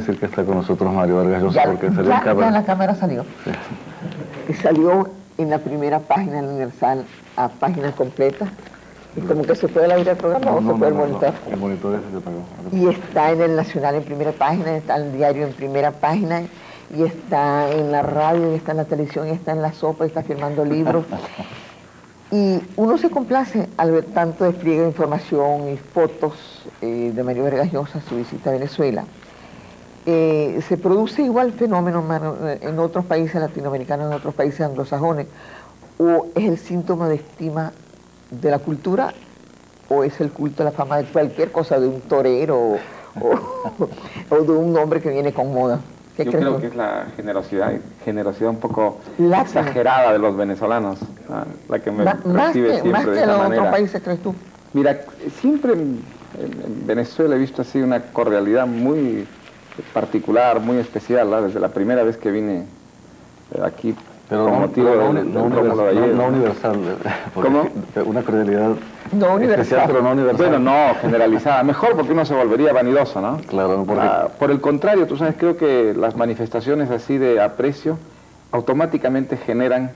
decir que está con nosotros Mario Vargas Llosa, porque salió en cámara. Ya en la cámara salió. Sí. Que salió en la primera página del Universal, a página completa. Y como que se fue al aire del programa o se fue el monitor. El monitor ese se apagó. Y está en el Nacional en primera página, está en el diario en primera página, y está en la radio, y está en la televisión, y está en la sopa, y está firmando libros. Y uno se complace al ver tanto despliegue de información y fotos de Mario Vargas Llosa, su visita a Venezuela. Se produce igual fenómeno en otros países latinoamericanos, en otros países anglosajones, o es el síntoma de estima de la cultura, o es el culto a la fama de cualquier cosa, de un torero o de un hombre que viene con moda. Yo creo que es la generosidad un poco exagerada de los venezolanos, la que me recibe siempre de esa manera. ¿Más que en otros países, crees tú? Mira, siempre en Venezuela he visto así una cordialidad muy particular, muy especial, ¿la? Desde la primera vez que vine aquí. Pero no universal. ¿Cómo? Una cordialidad no universal, especial, pero no universal. Bueno, no generalizada. Mejor porque uno se volvería vanidoso, ¿no? Claro, porque... por el contrario, tú sabes, creo que las manifestaciones así de aprecio automáticamente generan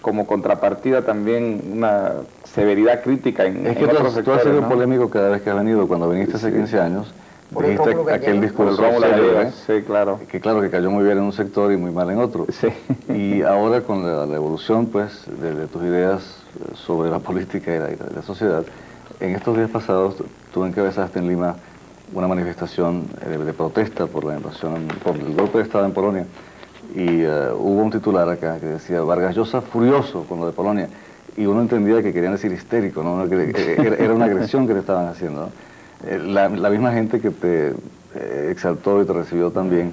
como contrapartida también una severidad crítica en otros sectores. Tú has sido ¿no? polémico cada vez que has venido. Cuando viniste hace 15 años, dijiste aquel discurso célebre, sí, claro. Que cayó muy bien en un sector y muy mal en otro. Sí. Y ahora con la evolución pues de tus ideas sobre la política y la sociedad, en estos días pasados tú encabezaste en Lima una manifestación de protesta por la invasión, por el golpe de Estado en Polonia, y hubo un titular acá que decía Vargas Llosa furioso con lo de Polonia, y uno entendía que querían decir histérico, ¿no? Era una agresión que le estaban haciendo, ¿no? La misma gente que te exaltó y te recibió también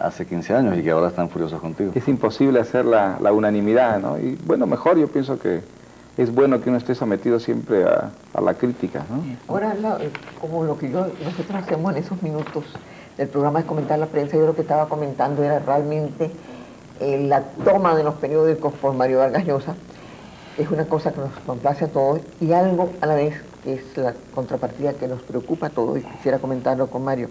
hace 15 años y que ahora están furiosos contigo. Es imposible hacer la unanimidad, ¿no? Y bueno, mejor yo pienso que es bueno que uno esté sometido siempre a la crítica, ¿no? Ahora, como lo que nosotros hacemos en esos minutos del programa es comentar la prensa, yo lo que estaba comentando era realmente la toma de los periódicos por Mario Vargas Llosa. Es una cosa que nos complace a todos y algo a la vez que es la contrapartida que nos preocupa a todos, y quisiera comentarlo con Mario.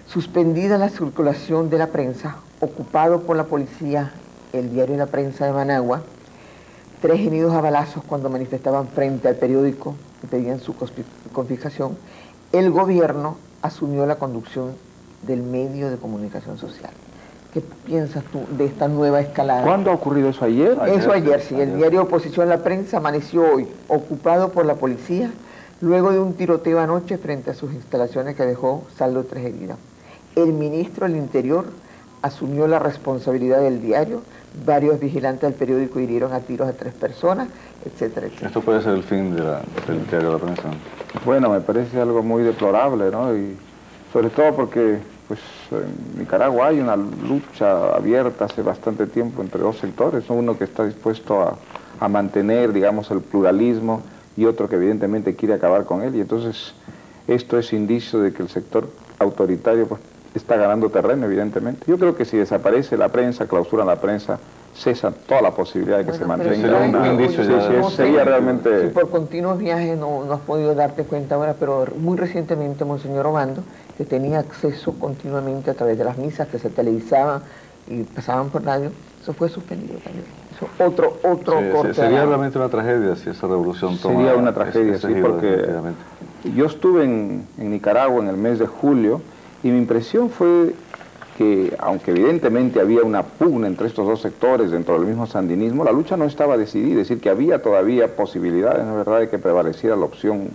Suspendida la circulación de la prensa, ocupado por la policía el diario La Prensa de Managua, 3 heridos a balazos cuando manifestaban frente al periódico y pedían su confiscación, el gobierno asumió la conducción del medio de comunicación social. ¿Qué piensas tú de esta nueva escalada? ¿Cuándo ha ocurrido eso? ¿Ayer? Eso ayer, sí. El diario Oposición La Prensa amaneció hoy ocupado por la policía luego de un tiroteo anoche frente a sus instalaciones que dejó saldo de 3 heridas. El ministro del Interior asumió la responsabilidad del diario, varios vigilantes del periódico hirieron a tiros a 3 personas, etcétera, etcétera. Esto puede ser el fin del diario La Prensa. Bueno, me parece algo muy deplorable, ¿no? Y sobre todo porque pues en Nicaragua hay una lucha abierta hace bastante tiempo entre 2 sectores, ¿no? Uno que está dispuesto a mantener, digamos, el pluralismo y otro que evidentemente quiere acabar con él, y entonces esto es indicio de que el sector autoritario pues está ganando terreno, evidentemente. Yo creo que si desaparece la prensa, clausuran la prensa, cesa toda la posibilidad de que se mantenga un indicio. Sería realmente... Si por continuos viajes no has podido darte cuenta ahora, pero muy recientemente Monseñor Obando, que tenía acceso continuamente a través de las misas que se televisaban y pasaban por radio, eso fue suspendido también. Eso, otro corte. Sería realmente una tragedia si esa revolución toma... Sería una tragedia, sí, porque yo estuve en Nicaragua en el mes de julio y mi impresión fue que, aunque evidentemente había una pugna entre estos 2 sectores dentro del mismo sandinismo, la lucha no estaba decidida, es decir, que había todavía posibilidades, ¿no es verdad?, de que prevaleciera la opción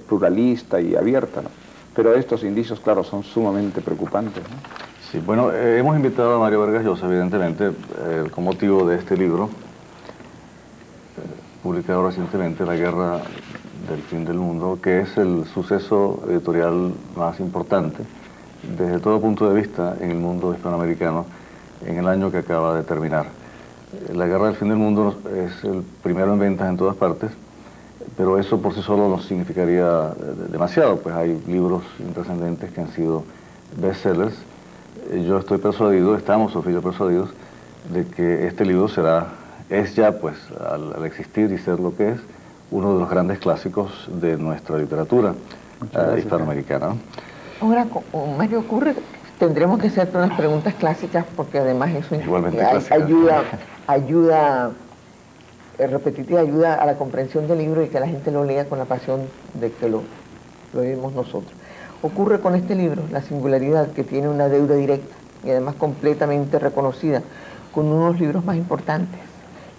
pluralista y abierta, ¿no? Pero estos indicios, claro, son sumamente preocupantes, ¿no? Sí, bueno, hemos invitado a Mario Vargas Llosa, evidentemente, con motivo de este libro, publicado recientemente, La Guerra del Fin del Mundo, que es el suceso editorial más importante desde todo punto de vista en el mundo hispanoamericano en el año que acaba de terminar. La Guerra del Fin del Mundo es el primero en ventas en todas partes, pero eso por sí solo no significaría demasiado, pues hay libros intrascendentes que han sido bestsellers. Yo estoy persuadido, estamos, Sofía, persuadidos de que este libro es ya, pues, al existir y ser lo que es, uno de los grandes clásicos de nuestra literatura hispanoamericana, ¿no? Ahora, Mario, ocurre Tendremos que hacerte unas preguntas clásicas porque además eso repetitiva ayuda a la comprensión del libro y que la gente lo lea con la pasión de que lo leemos nosotros. Ocurre con este libro la singularidad que tiene una deuda directa y además completamente reconocida con uno de los libros más importantes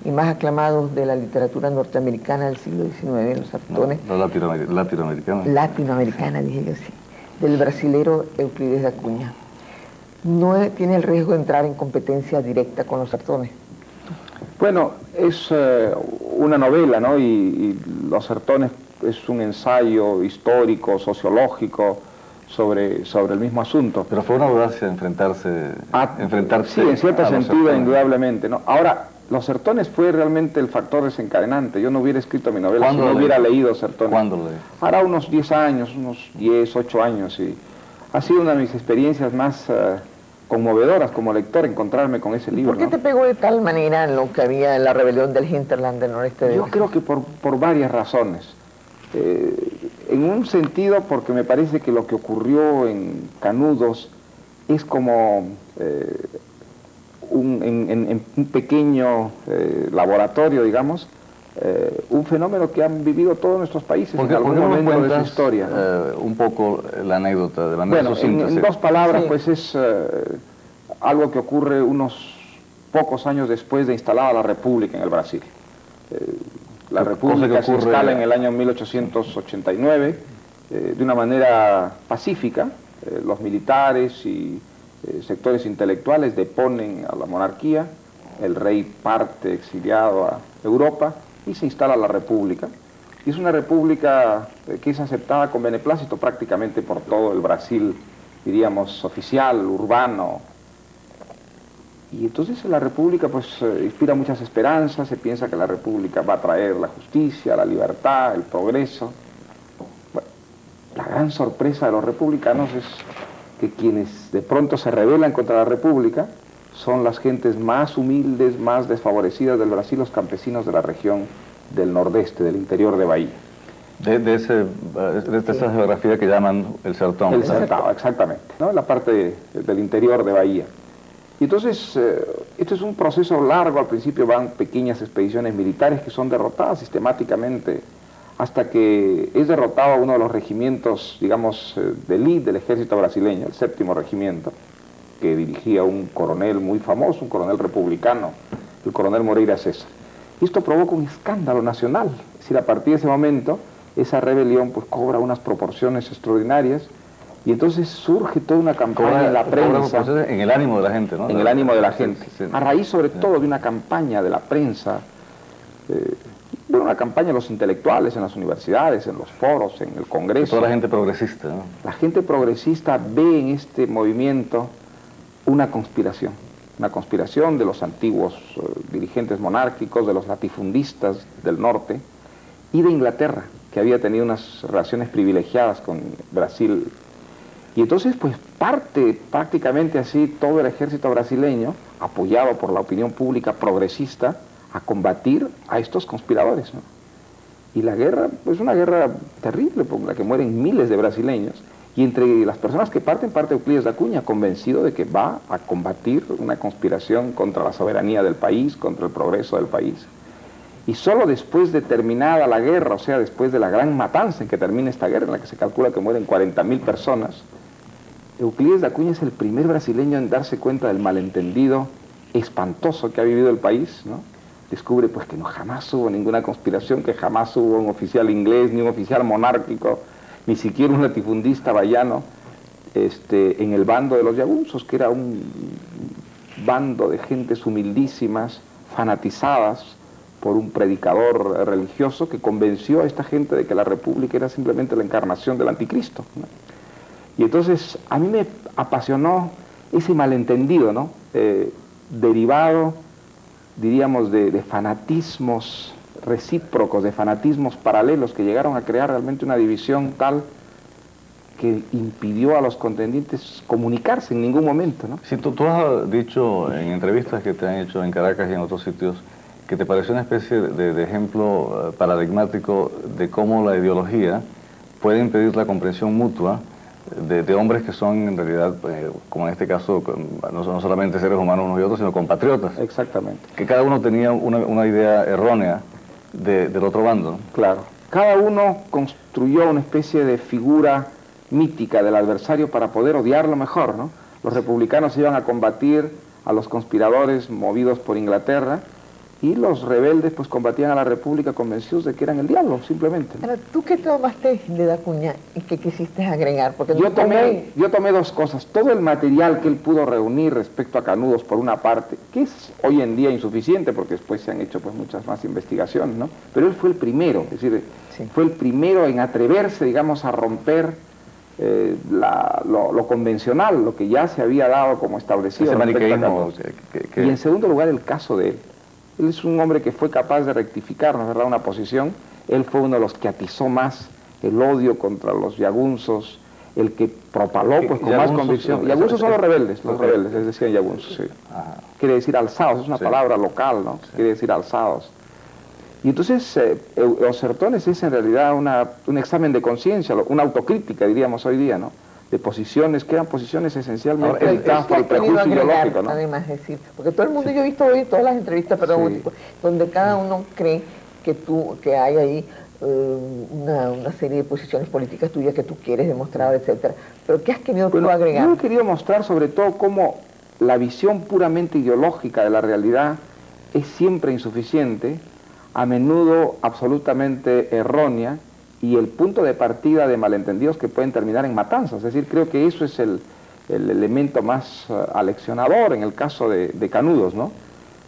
y más aclamados de la literatura norteamericana del siglo XIX, los Sertones. No, latinoamericana. Latinoamericana, dije yo, sí. Del brasilero Euclides da Cunha. No tiene el riesgo de entrar en competencia directa con los Sertones. Bueno, es una novela, ¿no? Y Los Sertones es un ensayo histórico, sociológico, sobre el mismo asunto. Pero fue una audacia enfrentarse sí, en cierto sentido, indudablemente, ¿no? Ahora, Los Sertones fue realmente el factor desencadenante. Yo no hubiera escrito mi novela si no hubiera leído Sertones. ¿Cuándo lo leí? Hará unos 10 años, unos 10, 8 años, y ha sido una de mis experiencias más conmovedoras como lector encontrarme con ese libro. ¿Por qué te pegó de tal manera en lo que había en la rebelión del hinterland del noreste de Yo creo que por varias razones. En un sentido, porque me parece que lo que ocurrió en Canudos es como en un pequeño laboratorio, digamos, un fenómeno que han vivido todos nuestros países en algún momento de su historia, ¿no? Un poco la anécdota de manera sucinta. En dos palabras, sí. Pues es algo que ocurre unos pocos años después de instalada la República en el Brasil. La República se instala en el año 1889 de una manera pacífica. Los militares y sectores intelectuales deponen a la monarquía, el rey parte exiliado a Europa y se instala la República. Y es una república que es aceptada con beneplácito prácticamente por todo el Brasil, diríamos, oficial, urbano. Y entonces la República pues inspira muchas esperanzas, se piensa que la República va a traer la justicia, la libertad, el progreso. Bueno, la gran sorpresa de los republicanos es que quienes de pronto se rebelan contra la República son las gentes más humildes, más desfavorecidas del Brasil, los campesinos de la región del nordeste, del interior de Bahía. De esa geografía que llaman el Sertón. El Sertão, exactamente, ¿no? La parte del interior de Bahía. Y entonces, esto es un proceso largo. Al principio van pequeñas expediciones militares que son derrotadas sistemáticamente hasta que es derrotado uno de los regimientos, digamos, de élite del ejército brasileño, el 7º regimiento, que dirigía un coronel muy famoso, un coronel republicano, el coronel Moreira César. Y esto provoca un escándalo nacional. Es decir, a partir de ese momento, esa rebelión pues cobra unas proporciones extraordinarias y entonces surge toda una campaña en la prensa. En el ánimo de la gente, ¿no? En el ánimo de la gente. Sí. A raíz sobre todo de una campaña de la prensa, una campaña de los intelectuales en las universidades, en los foros, en el Congreso. Toda la gente progresista, ¿no? La gente progresista ve en este movimiento una conspiración de los antiguos dirigentes monárquicos, de los latifundistas del norte y de Inglaterra, que había tenido unas relaciones privilegiadas con Brasil. Y entonces pues parte prácticamente así todo el ejército brasileño, apoyado por la opinión pública progresista, a combatir a estos conspiradores, ¿no? Y la guerra es una guerra terrible, por la que mueren miles de brasileños. Y entre las personas que parte Euclides da Cunha, convencido de que va a combatir una conspiración contra la soberanía del país, contra el progreso del país. Y solo después de terminada la guerra, o sea, después de la gran matanza en que termina esta guerra, en la que se calcula que mueren 40.000 personas, Euclides da Cunha es el primer brasileño en darse cuenta del malentendido espantoso que ha vivido el país, ¿no? Descubre pues que no jamás hubo ninguna conspiración, que jamás hubo un oficial inglés, ni un oficial monárquico, ni siquiera un latifundista baiano en el bando de los yagunzos, que era un bando de gentes humildísimas, fanatizadas por un predicador religioso que convenció a esta gente de que la república era simplemente la encarnación del anticristo, ¿no? Y entonces a mí me apasionó ese malentendido, ¿no? Derivado, diríamos, de fanatismos recíprocos, de fanatismos paralelos que llegaron a crear realmente una división tal que impidió a los contendientes comunicarse en ningún momento, ¿no? Sí, tú has dicho en entrevistas que te han hecho en Caracas y en otros sitios que te pareció una especie de ejemplo paradigmático de cómo la ideología puede impedir la comprensión mutua de hombres que son en realidad, como en este caso, no solamente seres humanos unos y otros, sino compatriotas. Exactamente. Que cada uno tenía una idea errónea del otro bando, ¿no? Claro. Cada uno construyó una especie de figura mítica del adversario para poder odiarlo mejor, ¿no? Los republicanos iban a combatir a los conspiradores movidos por Inglaterra, y los rebeldes pues combatían a la República convencidos de que eran el diablo, simplemente. Ahora, ¿tú qué tomaste de Dacuña y qué quisiste agregar? Porque Yo tomé dos cosas. Todo el material que él pudo reunir respecto a Canudos, por una parte, que es hoy en día insuficiente, porque después se han hecho pues muchas más investigaciones, ¿no? Pero él fue el primero, es decir, sí, fue el primero en atreverse, digamos, a romper lo convencional, lo que ya se había dado como establecido. Ese maniqueísmo. Y en segundo lugar, el caso de él. Él es un hombre que fue capaz de rectificar, ¿no es verdad?, una posición. Él fue uno de los que atizó más el odio contra los yagunzos, el que propaló pues con más convicción. Yagunzos son los rebeldes, les decían yagunzos, sí. Quiere decir alzados, es una palabra local, ¿no? Sí. Quiere decir alzados. Y entonces los sertones es en realidad un examen de conciencia, una autocrítica, diríamos hoy día, ¿no? De posiciones, que eran posiciones esencialmente dictadas por el prejuicio ideológico, ¿no? Además, es decir, porque todo el mundo, yo he visto hoy todas las entrevistas periodísticas, sí, donde cada uno cree que hay ahí una serie de posiciones políticas tuyas que tú quieres demostrar, etcétera. Pero ¿qué has querido tú agregar? Yo he querido mostrar sobre todo cómo la visión puramente ideológica de la realidad es siempre insuficiente, a menudo absolutamente errónea, y el punto de partida de malentendidos que pueden terminar en matanzas. Es decir, creo que eso es el elemento más aleccionador en el caso de Canudos, ¿no?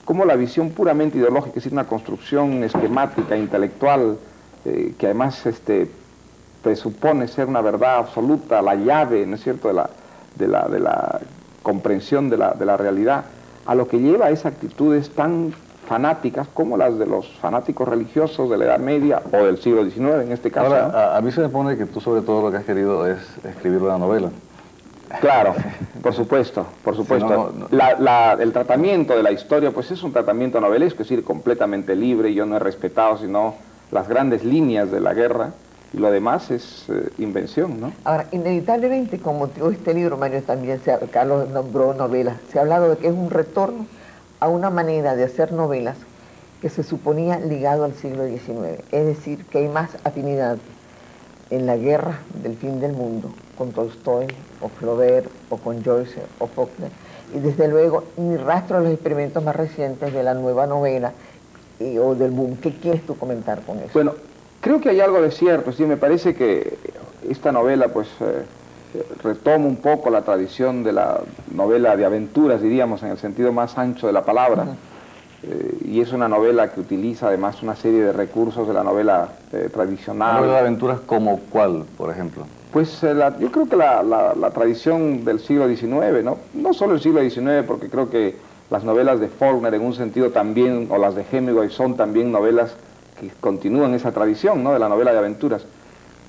Como la visión puramente ideológica, es decir, una construcción esquemática, intelectual, que además presupone ser una verdad absoluta, la llave, ¿no es cierto?, de la comprensión de la realidad, a lo que lleva a esas actitudes tan fanáticas como las de los fanáticos religiosos de la Edad Media o del siglo XIX en este caso. Ahora, ¿no? a mí se me pone que tú sobre todo lo que has querido es escribir una novela. Claro, por supuesto, por supuesto. Sí, el tratamiento de la historia pues es un tratamiento novelesco, es decir, completamente libre. Yo no he respetado sino las grandes líneas de la guerra, y lo demás es invención, ¿no? Ahora, inevitablemente, con motivo de este libro, Mario, también Carlos nombró novelas. Se ha hablado de que es un retorno a una manera de hacer novelas que se suponía ligado al siglo XIX. Es decir, que hay más afinidad en la guerra del fin del mundo con Tolstoy, o Flaubert, o con Joyce, o Faulkner. Y desde luego, ni rastro de los experimentos más recientes de la nueva novela o del boom. ¿Qué quieres tú comentar con eso? Bueno, creo que hay algo de cierto. Sí, me parece que esta novela, pues, retoma un poco la tradición de la novela de aventuras, diríamos, en el sentido más ancho de la palabra. Y es una novela que utiliza además una serie de recursos de la novela tradicional. ¿Una novela de aventuras como cuál, por ejemplo? Pues yo creo que la tradición del siglo XIX, ¿no? No solo el siglo XIX, porque creo que las novelas de Faulkner en un sentido también, o las de Hemingway, son también novelas que continúan esa tradición, ¿no?, de la novela de aventuras.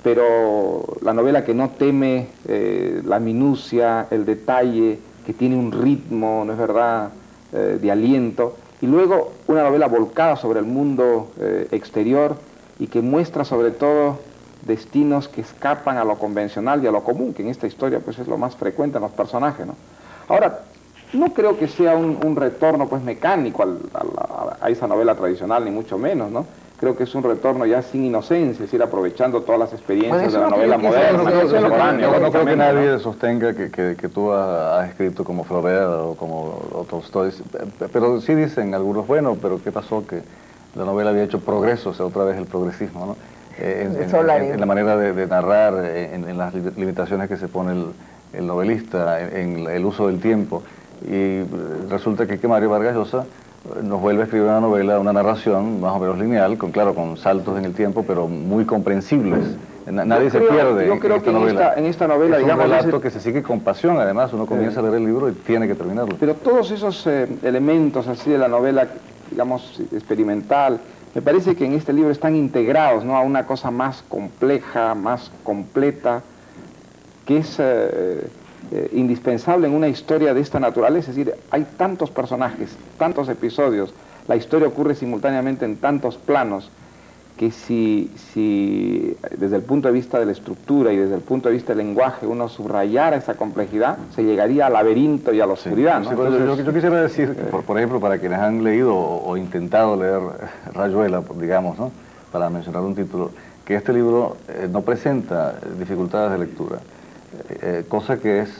Pero la novela que no teme la minucia, el detalle, que tiene un ritmo, ¿no es verdad?, de aliento. Y luego una novela volcada sobre el mundo exterior y que muestra sobre todo destinos que escapan a lo convencional y a lo común, que en esta historia pues es lo más frecuente en los personajes, ¿no? Ahora, no creo que sea un retorno pues mecánico a esa novela tradicional, ni mucho menos, ¿no? Creo que es un retorno ya sin inocencia, es decir, aprovechando todas las experiencias de la novela moderna, contemporánea. No creo que nadie sostenga que tú has escrito como Flaubert o como Tolstoy, pero sí dicen algunos, bueno, pero ¿qué pasó? Que la novela había hecho progreso, o sea, otra vez el progresismo, ¿no? En la manera de narrar, en las limitaciones que se pone el novelista, en el uso del tiempo. Y resulta que Mario Vargas Llosa nos vuelve a escribir una novela, una narración más o menos lineal, con saltos en el tiempo, pero muy comprensibles. Nadie se pierde yo creo en esta novela, es un relato que se sigue con pasión, además, uno comienza a leer el libro y tiene que terminarlo. Pero todos esos elementos así de la novela, digamos, experimental, me parece que en este libro están integrados, ¿no?, a una cosa más compleja, más completa, que es indispensable en una historia de esta naturaleza. Es decir, hay tantos personajes, tantos episodios, la historia ocurre simultáneamente en tantos planos, que si desde el punto de vista de la estructura y desde el punto de vista del lenguaje uno subrayara esa complejidad, se llegaría al laberinto y a la oscuridad, ¿no? Sí, entonces, yo quisiera decir, por ejemplo, para quienes han leído o intentado leer Rayuela, digamos, ¿no?, para mencionar un título, que este libro no presenta dificultades de lectura, cosa que es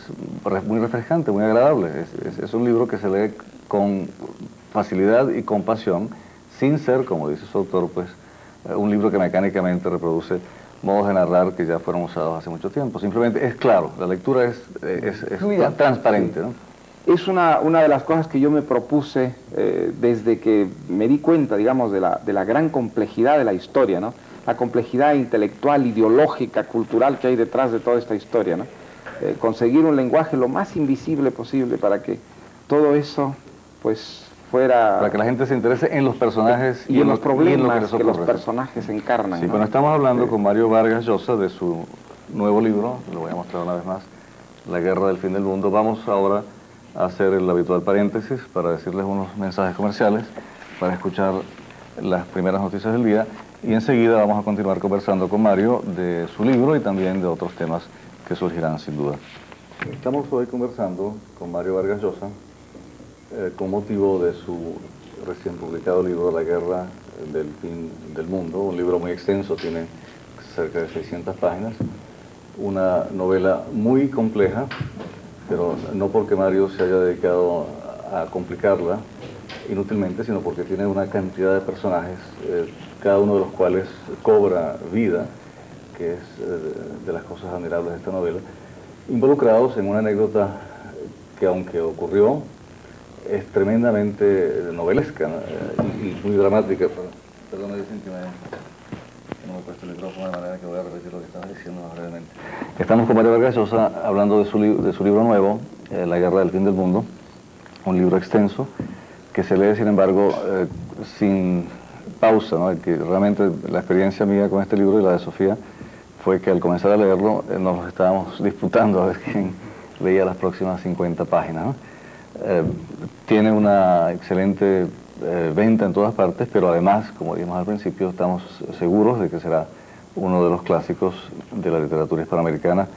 muy refrescante, muy agradable. Es un libro que se lee con facilidad y con pasión, sin ser, como dice su autor, pues, un libro que mecánicamente reproduce modos de narrar que ya fueron usados hace mucho tiempo. Simplemente es claro, la lectura es transparente, ¿no? Es una de las cosas que yo me propuse desde que me di cuenta, digamos, de la gran complejidad de la historia, ¿no? La complejidad intelectual, ideológica, cultural que hay detrás de toda esta historia, ¿no? Conseguir un lenguaje lo más invisible posible para que todo eso, pues, fuera... Para que la gente se interese en los personajes y en los problemas en lo que los personajes encarnan. Sí, ¿no? bueno, estamos hablando con Mario Vargas Llosa de su nuevo libro, lo voy a mostrar una vez más, La guerra del fin del mundo. Vamos ahora a hacer el habitual paréntesis para decirles unos mensajes comerciales, para escuchar las primeras noticias del día, y enseguida vamos a continuar conversando con Mario de su libro y también de otros temas que surgirán sin duda. Estamos hoy conversando con Mario Vargas Llosa con motivo de su recién publicado libro La guerra del fin del mundo, un libro muy extenso, tiene cerca de 600 páginas, una novela muy compleja, pero no porque Mario se haya dedicado a complicarla inútilmente, sino porque tiene una cantidad de personajes, cada uno de los cuales cobra vida, que es de las cosas admirables de esta novela, involucrados en una anécdota que, aunque ocurrió, es tremendamente novelesca, ¿no? Y muy dramática. Perdón, me dicen que no me he puesto el micrófono, de manera que voy a repetir lo que estaba diciendo brevemente. Estamos con Mario Vargas Llosa hablando de su libro nuevo, La guerra del fin del mundo, un libro extenso que se lee, sin embargo, sin pausa, ¿no? Que realmente la experiencia mía con este libro y la de Sofía fue que al comenzar a leerlo nos estábamos disputando a ver quién leía las próximas 50 páginas, ¿no? Tiene una excelente venta en todas partes, pero además, como dijimos al principio, estamos seguros de que será uno de los clásicos de la literatura hispanoamericana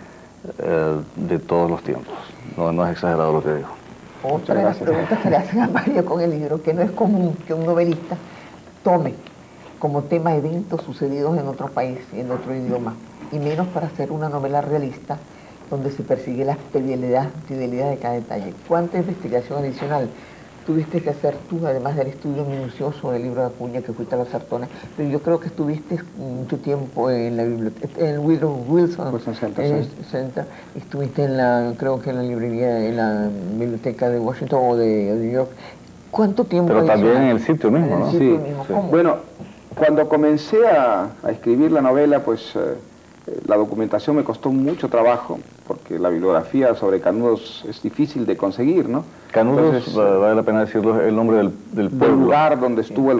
de todos los tiempos. No es exagerado lo que digo. Otra de las preguntas que le hacen a Mario con el libro, que no es común que un novelista tome como tema eventos sucedidos en otro país y en otro idioma, y menos para hacer una novela realista donde se persigue la fidelidad de cada detalle. ¿Cuánta investigación adicional tuviste que hacer tú, además del estudio minucioso del libro de Acuña, que fuiste a los Sartones? Pero yo creo que estuviste mucho tiempo en la biblioteca, en Wilson Center, estuviste creo que en la librería, en la biblioteca de Washington o de New York. ¿Cuánto tiempo? Pero también en el sitio mismo, ¿no? Sí. Bueno, cuando comencé a escribir la novela, pues la documentación me costó mucho trabajo, porque la bibliografía sobre Canudos es difícil de conseguir, ¿no? Canudos, entonces, vale la pena decirlo, el nombre del pueblo. Del lugar donde estuvo el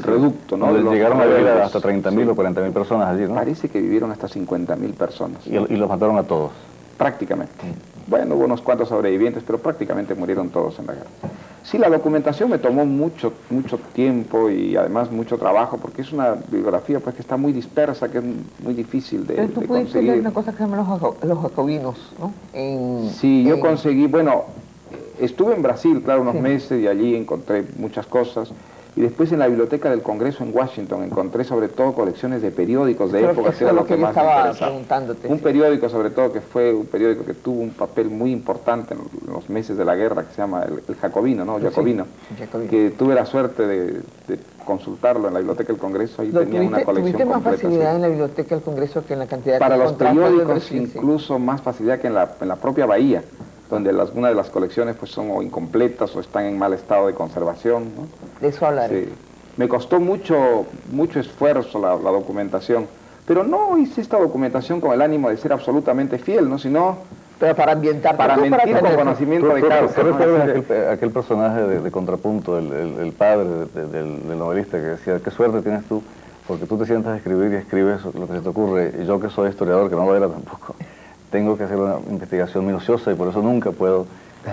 reducto, ¿no? Donde llegaron a vivir hasta 30.000 o 40.000 personas allí, ¿no? Parece que vivieron hasta 50.000 personas. Y los mataron a todos. Prácticamente. Bueno, hubo unos cuantos sobrevivientes, pero prácticamente murieron todos en la guerra. Sí, la documentación me tomó mucho tiempo y además mucho trabajo, porque es una bibliografía pues que está muy dispersa, que es muy difícil de conseguir. Pero tú pudiste leer una cosa que se llama los jacobinos, ¿no? Sí, yo conseguí, bueno, estuve en Brasil, claro, unos meses, y allí encontré muchas cosas. Y después en la Biblioteca del Congreso en Washington encontré sobre todo colecciones de periódicos de época, que era lo que más me interesaba. Un periódico sobre todo que fue un periódico que tuvo un papel muy importante en los meses de la guerra, que se llama el Jacobino, ¿no? Jacobino, que tuve la suerte de consultarlo en la Biblioteca del Congreso y tenía una colección completa. ¿Tuviste más facilidad en la Biblioteca del Congreso que en la cantidad de... Para los periódicos incluso más facilidad que en la propia Bahía, donde algunas de las colecciones pues son o incompletas o están en mal estado de conservación, ¿no? De eso hablaré. Sí. Me costó mucho esfuerzo la documentación, pero no hice esta documentación con el ánimo de ser absolutamente fiel, ¿no? Sino pero para ambientar, para mentir con conocimiento de causa. ¿Qué recuerdas aquel personaje de Contrapunto, el padre del novelista, que decía, qué suerte tienes tú, porque tú te sientas a escribir y escribes lo que se te ocurre, y yo que soy historiador, que no lo era tampoco, tengo que hacer una investigación minuciosa y por eso nunca puedo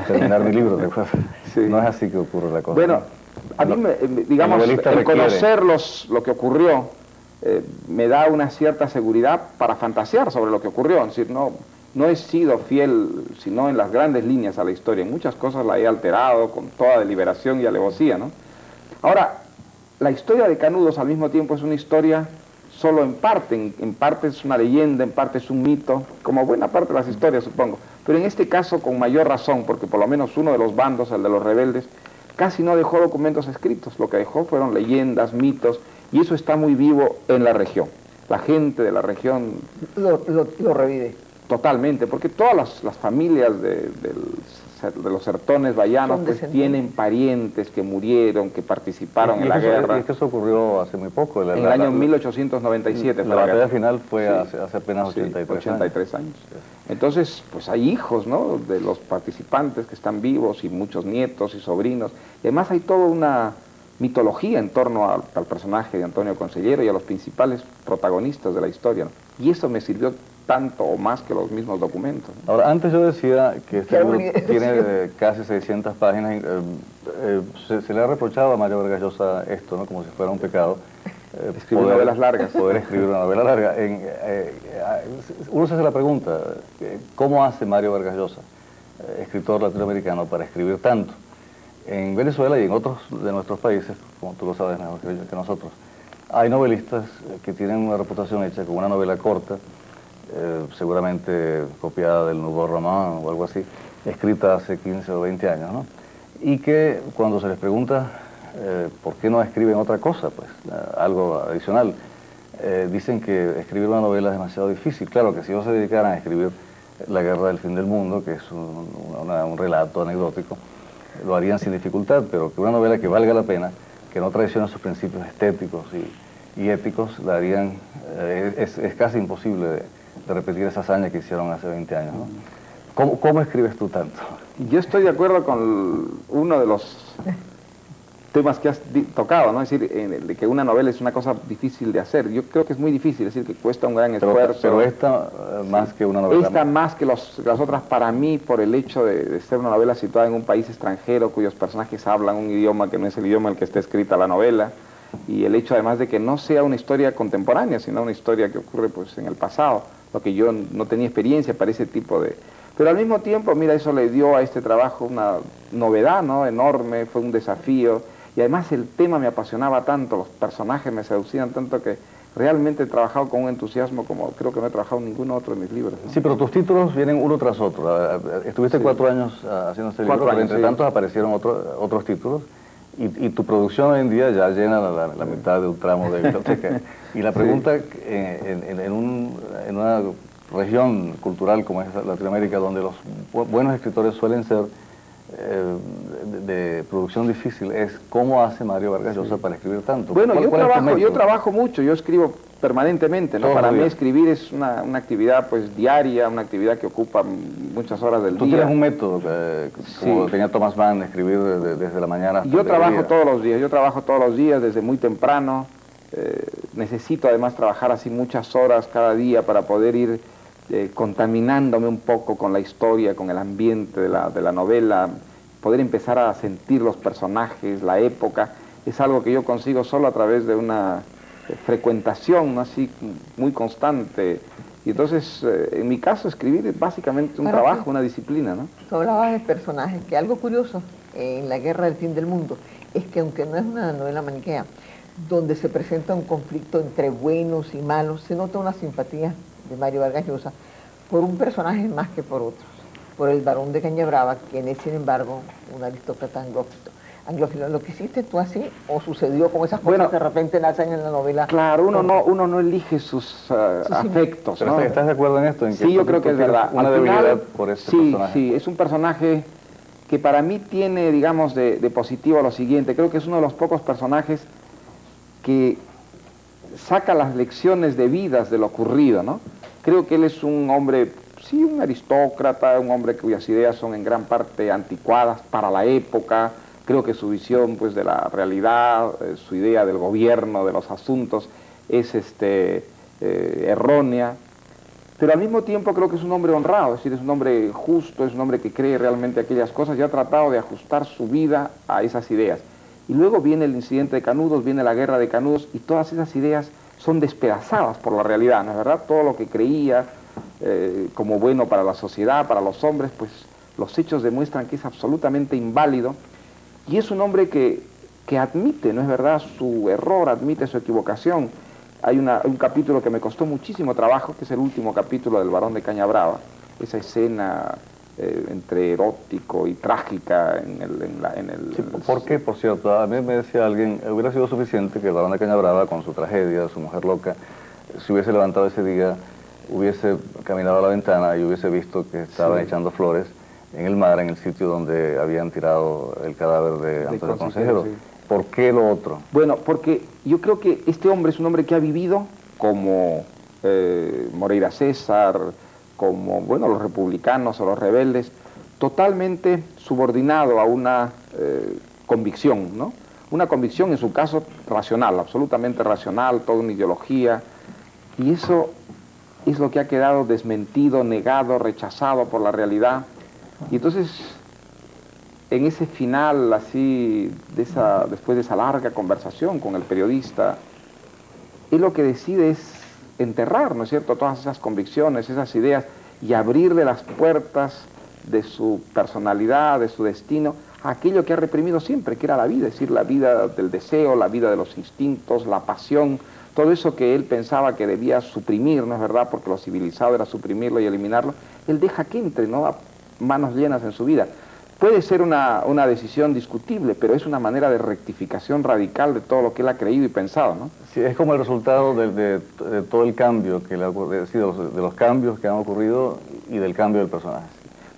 terminar mi libro, ¿te acuerdas? Sí. No es así que ocurre la cosa. Bueno, a mí, digamos, el conocer lo que ocurrió me da una cierta seguridad para fantasear sobre lo que ocurrió. Es decir, no he sido fiel, sino en las grandes líneas a la historia. En muchas cosas la he alterado con toda deliberación y alevosía, ¿no? Ahora, la historia de Canudos al mismo tiempo es una historia solo en parte es una leyenda, en parte es un mito, como buena parte de las historias, supongo. Pero en este caso con mayor razón, porque por lo menos uno de los bandos, el de los rebeldes, casi no dejó documentos escritos. Lo que dejó fueron leyendas, mitos, y eso está muy vivo en la región. La gente de la región lo revive. Totalmente, porque todas las familias de los sertones bahianos pues tienen parientes que murieron, que participaron en la guerra. Y es que eso ocurrió hace muy poco. En el año 1897 fue la batalla guerra final fue sí, hace apenas 83 años. Entonces, pues hay hijos, ¿no?, de los participantes que están vivos, y muchos nietos y sobrinos. Y además hay toda una mitología en torno al personaje de Antonio Conselleiro y a los principales protagonistas de la historia, ¿no? Y eso me sirvió tanto o más que los mismos documentos, ¿no? Ahora, antes yo decía que este libro tiene casi 600 páginas. Se le ha reprochado a Mario Vargas Llosa esto, ¿no?, como si fuera un pecado. Escribir novelas largas. Poder escribir una novela larga. Uno se hace la pregunta, ¿cómo hace Mario Vargas Llosa, escritor latinoamericano, para escribir tanto? En Venezuela y en otros de nuestros países, como tú lo sabes mejor que nosotros, hay novelistas que tienen una reputación hecha con una novela corta, seguramente copiada del Nouveau Roman o algo así, escrita hace 15 o 20 años, ¿no? Y que cuando se les pregunta por qué no escriben otra cosa, pues algo adicional, dicen que escribir una novela es demasiado difícil. Claro que si ellos se dedicaran a escribir La guerra del fin del mundo, que es un relato anecdótico, lo harían sin dificultad, pero que una novela que valga la pena, que no traicione sus principios estéticos y éticos, la harían, es casi imposible de repetir esa hazaña que hicieron hace 20 años, ¿no? ¿Cómo escribes tú tanto? Yo estoy de acuerdo con uno de los temas que has tocado, ¿no? Es decir, de que una novela es una cosa difícil de hacer. Yo creo que es muy difícil, es decir, que cuesta un gran esfuerzo. Pero esta más que una novela. Esta más que las otras para mí, por el hecho de ser una novela situada en un país extranjero, cuyos personajes hablan un idioma que no es el idioma en el que está escrita la novela, y el hecho además de que no sea una historia contemporánea, sino una historia que ocurre pues en el pasado, lo que yo no tenía experiencia para ese tipo de... Pero al mismo tiempo, mira, eso le dio a este trabajo una novedad, ¿no?, enorme, fue un desafío. Y además el tema me apasionaba tanto, los personajes me seducían tanto, que realmente he trabajado con un entusiasmo como creo que no he trabajado en ningún otro de mis libros, ¿no? Sí, pero tus títulos vienen uno tras otro. Estuviste 4 años haciendo este libro, pero entre tantos aparecieron otros títulos, y tu producción hoy en día ya llena la mitad de un tramo de biblioteca. Y la pregunta, en una región cultural como es Latinoamérica, donde los buenos escritores suelen ser de producción difícil, es ¿cómo hace Mario Vargas Llosa para escribir tanto? Bueno, yo trabajo mucho, yo escribo permanentemente, ¿no? Para mí escribir es una actividad pues diaria, una actividad que ocupa muchas horas del día. ¿Tú tienes un método, como tenía Thomas Mann, escribir desde la mañana hasta Yo trabajo todos los días, desde muy temprano. Necesito además trabajar así muchas horas cada día para poder ir contaminándome un poco con la historia, con el ambiente de la novela, poder empezar a sentir los personajes, la época. Es algo que yo consigo solo a través de una frecuentación así muy constante. Y entonces, en mi caso, escribir es básicamente un trabajo, una disciplina, ¿no? Tú hablabas de personajes, que algo curioso en La guerra del fin del mundo es que, aunque no es una novela maniquea, donde se presenta un conflicto entre buenos y malos, se nota una simpatía de Mario Vargas Llosa por un personaje más que por otros, por el barón de Cañabrava, quien es, sin embargo, un aristócrata anglófilo. ¿Lo que hiciste tú así o sucedió como esas cosas que de repente nacen en la novela? Claro, uno no elige sus afectos, ¿no? ¿Estás de acuerdo en esto? Sí, yo creo que es verdad. Una debilidad por este personaje. Sí, es un personaje que para mí tiene, digamos, de positivo lo siguiente. Creo que es uno de los pocos personajes que saca las lecciones debidas de lo ocurrido, ¿no? Creo que él es un hombre, sí, un aristócrata, un hombre cuyas ideas son en gran parte anticuadas para la época. Creo que su visión, pues, de la realidad, su idea del gobierno, de los asuntos, es errónea. Pero al mismo tiempo creo que es un hombre honrado, es decir, es un hombre justo, es un hombre que cree realmente aquellas cosas y ha tratado de ajustar su vida a esas ideas. Y luego viene el incidente de Canudos, viene la guerra de Canudos, y todas esas ideas son despedazadas por la realidad, ¿no es verdad? Todo lo que creía como bueno para la sociedad, para los hombres, pues los hechos demuestran que es absolutamente inválido, y es un hombre que admite, ¿no es verdad?, su error, admite su equivocación. Hay un capítulo que me costó muchísimo trabajo, que es el último capítulo del Barón de Cañabrava, esa escena entre erótico y trágica en el... Sí, ¿por qué, por cierto? A mí me decía alguien, hubiera sido suficiente que el Barón de Cañabrava, con su tragedia, su mujer loca, se hubiese levantado ese día, hubiese caminado a la ventana y hubiese visto que estaban echando flores en el mar, en el sitio donde habían tirado el cadáver de Antonio Consejero. Sí. ¿Por qué lo otro? Bueno, porque yo creo que este hombre es un hombre que ha vivido como Moreira César, como, bueno, los republicanos o los rebeldes, totalmente subordinado a una convicción, ¿no? Una convicción, en su caso, racional, absolutamente racional, toda una ideología, y eso es lo que ha quedado desmentido, negado, rechazado por la realidad. Y entonces, en ese final, así, después de esa larga conversación con el periodista, él lo que decide es enterrar, ¿no es cierto?, todas esas convicciones, esas ideas, y abrirle las puertas de su personalidad, de su destino, a aquello que ha reprimido siempre, que era la vida, es decir, la vida del deseo, la vida de los instintos, la pasión, todo eso que él pensaba que debía suprimir, ¿no es verdad?, porque lo civilizado era suprimirlo y eliminarlo, él deja que entre, ¿no?, a manos llenas en su vida. Puede ser una decisión discutible, pero es una manera de rectificación radical de todo lo que él ha creído y pensado, ¿no? Sí, es como el resultado de todo el cambio que le ha ocurrido, de los cambios que han ocurrido y del cambio del personaje.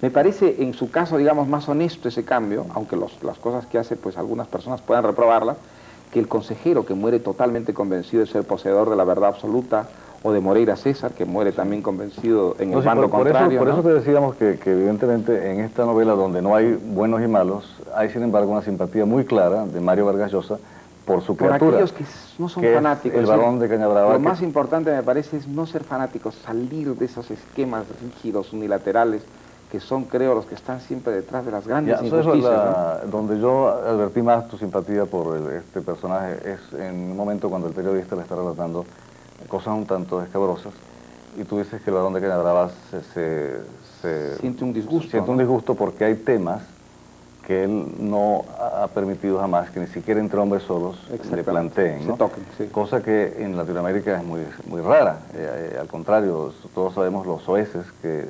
Me parece, en su caso, digamos, más honesto ese cambio, aunque las cosas que hace, pues algunas personas puedan reprobarla, que el consejero, que muere totalmente convencido de ser poseedor de la verdad absoluta, o de Moreira César, que muere también convencido en el bando contrario. Por eso te decíamos que evidentemente en esta novela, donde no hay buenos y malos, hay sin embargo una simpatía muy clara de Mario Vargas Llosa por su criatura. Por aquellos que no son fanáticos. El Barón de Cañabrava. Lo más importante me parece es no ser fanáticos, salir de esos esquemas rígidos, unilaterales, que son, creo, los que están siempre detrás de las grandes injusticias, ¿no? Donde yo advertí más tu simpatía por este personaje es en un momento cuando el periodista le está relatando cosas un tanto escabrosas, y tú dices que el Barón de Cañabrava siente un disgusto. Siente un disgusto porque hay temas que él no ha permitido jamás que ni siquiera entre hombres solos le planteen, ¿no? Se toquen, sí. Cosa que en Latinoamérica es muy rara. Al contrario, todos sabemos los soeces que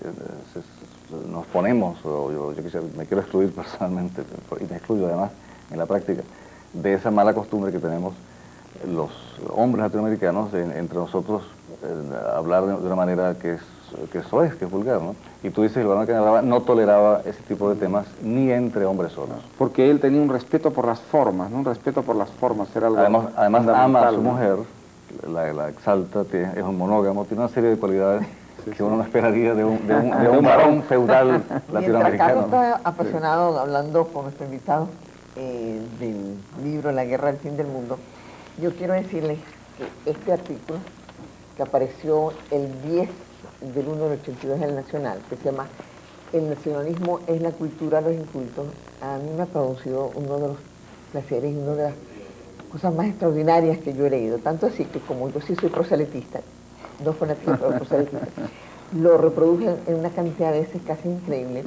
nos ponemos, o yo me quiero excluir personalmente, y me excluyo además en la práctica, de esa mala costumbre que tenemos los hombres latinoamericanos entre nosotros, hablar de una manera que es soez, que es vulgar, ¿no? Y tú dices que el Barón de Cañabrava no toleraba ese tipo de temas ni entre hombres solos. Porque él tenía un respeto por las formas, ¿no? Un respeto por las formas, era algo además ama a su mujer, la exalta, es un monógamo, tiene una serie de cualidades que uno no esperaría de un varón feudal latinoamericano. Mientras Carlos está apasionado hablando con nuestro invitado del libro La guerra del fin del mundo, yo quiero decirles que este artículo, que apareció el 10 del 1 del 82 en el Nacional, que se llama El nacionalismo es la cultura de los incultos, a mí me ha producido uno de los placeres y una de las cosas más extraordinarias que yo he leído. Tanto así que, como yo sí soy proselitista, no fanática, pero proselitista, lo reproduje en una cantidad de veces casi increíble.